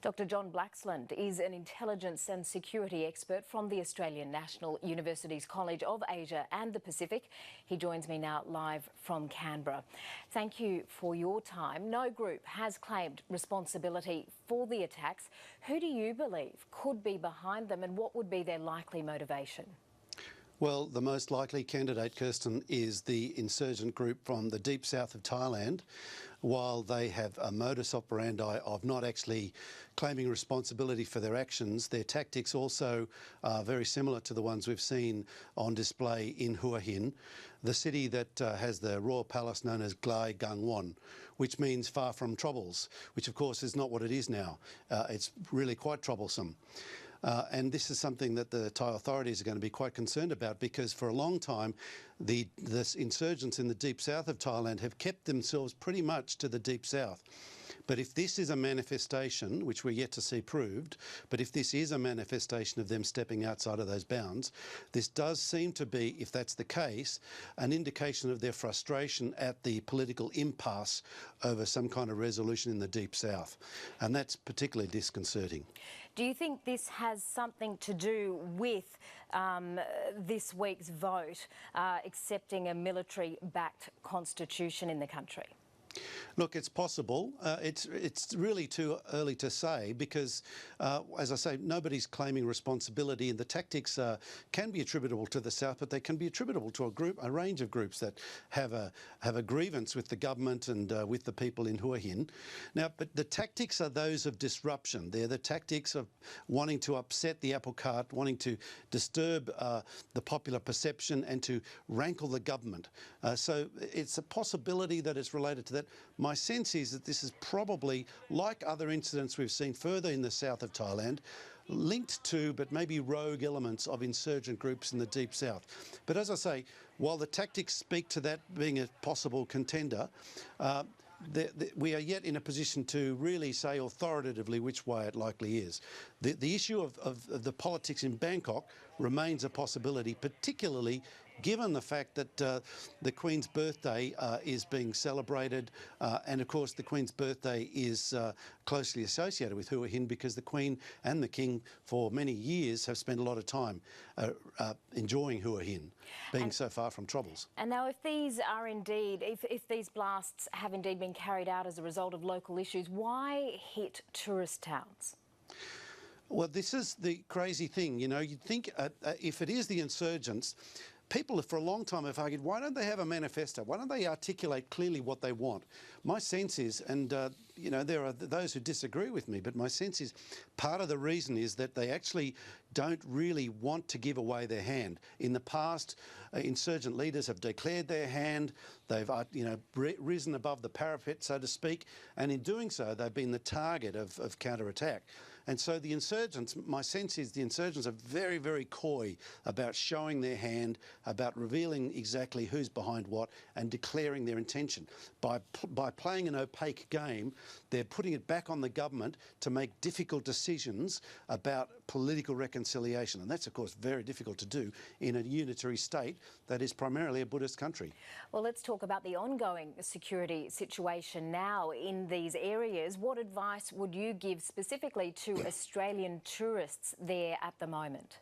Dr. John Blaxland is an intelligence and security expert from the Australian National University's College of Asia and the Pacific. He joins me now live from Canberra. Thank you for your time. No group has claimed responsibility for the attacks. Who do you believe could be behind them, and what would be their likely motivation? Well, the most likely candidate, Kirsten, is the insurgent group from the deep south of Thailand. While they have a modus operandi of not actually claiming responsibility for their actions, their tactics also are very similar to the ones we've seen on display in Hua Hin, the city that has the royal palace known as Glai Gangwon, which means far from troubles, which of course is not what it is now. It's really quite troublesome. And this is something that the Thai authorities are going to be quite concerned about, because for a long time the insurgents in the deep south of Thailand have kept themselves pretty much to the deep south. But if this is a manifestation, which we're yet to see proved, but if this is a manifestation of them stepping outside of those bounds, this does seem to be, if that's the case, an indication of their frustration at the political impasse over some kind of resolution in the deep south. And that's particularly disconcerting. Do you think this has something to do with this week's vote accepting a military-backed constitution in the country? Look, it's possible. It's really too early to say because, as I say, nobody's claiming responsibility, and the tactics can be attributable to the South, but they can be attributable to a range of groups that have a grievance with the government and with the people in Hua Hin. Now, but the tactics are those of disruption. They're the tactics of wanting to upset the apple cart, wanting to disturb the popular perception and to rankle the government. So it's a possibility that it's related to that. My sense is that this is probably, like other incidents we've seen further in the south of Thailand, linked to, but maybe rogue elements of insurgent groups in the deep south. But as I say, while the tactics speak to that being a possible contender, we are yet in a position to really say authoritatively which way it likely is. The issue of the politics in Bangkok remains a possibility, particularly given the fact that the Queen's birthday is being celebrated, and of course the Queen's birthday is closely associated with Hua Hin because the Queen and the King for many years have spent a lot of time enjoying Hua Hin, being so far from troubles. And now if these are indeed, if these blasts have indeed been carried out as a result of local issues, why hit tourist towns? Well, this is the crazy thing, you know. You'd think if it is the insurgents, people for a long time have argued, why don't they have a manifesto? Why don't they articulate clearly what they want? My sense is, and you know, there are those who disagree with me, but my sense is part of the reason is that they actually don't really want to give away their hand. In the past, insurgent leaders have declared their hand. They've risen above the parapet, so to speak, and in doing so, they've been the target of counterattack. And so the insurgents, my sense is the insurgents are very, very coy about showing their hand, about revealing exactly who's behind what and declaring their intention. By playing an opaque game, they're putting it back on the government to make difficult decisions about political reconciliation. And that's, of course, very difficult to do in a unitary state that is primarily a Buddhist country. Well, let's talk about the ongoing security situation now in these areas. What advice would you give specifically to Australian tourists there at the moment?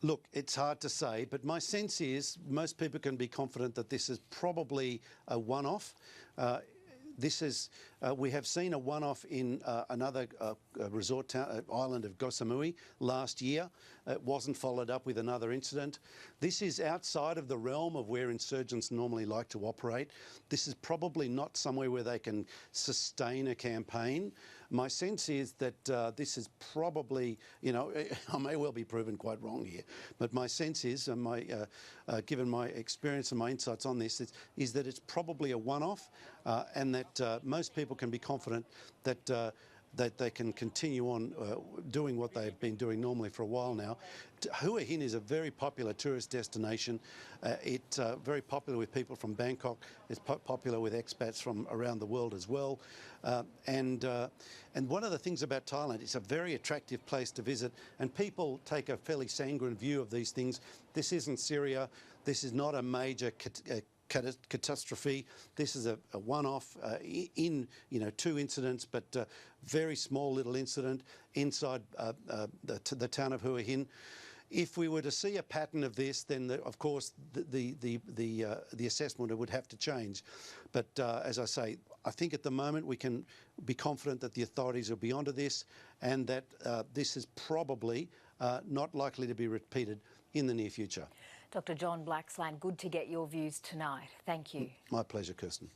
Look, it's hard to say, but my sense is most people can be confident that this is probably a one-off. We have seen a one-off in another resort town, island of Koh Samui last year. It wasn't followed up with another incident. This is outside of the realm of where insurgents normally like to operate. This is probably not somewhere where they can sustain a campaign. My sense is that this is probably, you know, I may well be proven quite wrong here, but my sense is, given my experience and my insights on this, is that it's probably a one-off, and that most people can be confident that they can continue on doing what they've been doing normally for a while now. Hua Hin is a very popular tourist destination. It's very popular with people from Bangkok. It's popular with expats from around the world as well. And one of the things about Thailand, it's a very attractive place to visit, and people take a fairly sanguine view of these things. This isn't Syria. This is not a major catastrophe. This is a one-off in 2 incidents, but very small little incident inside the town of Hua Hin. If we were to see a pattern of this, then of course the assessment would have to change. But as I say, I think at the moment we can be confident that the authorities will be onto this, and that this is probably not likely to be repeated in the near future. Dr. John Blaxland, good to get your views tonight. Thank you. My pleasure, Kirsten.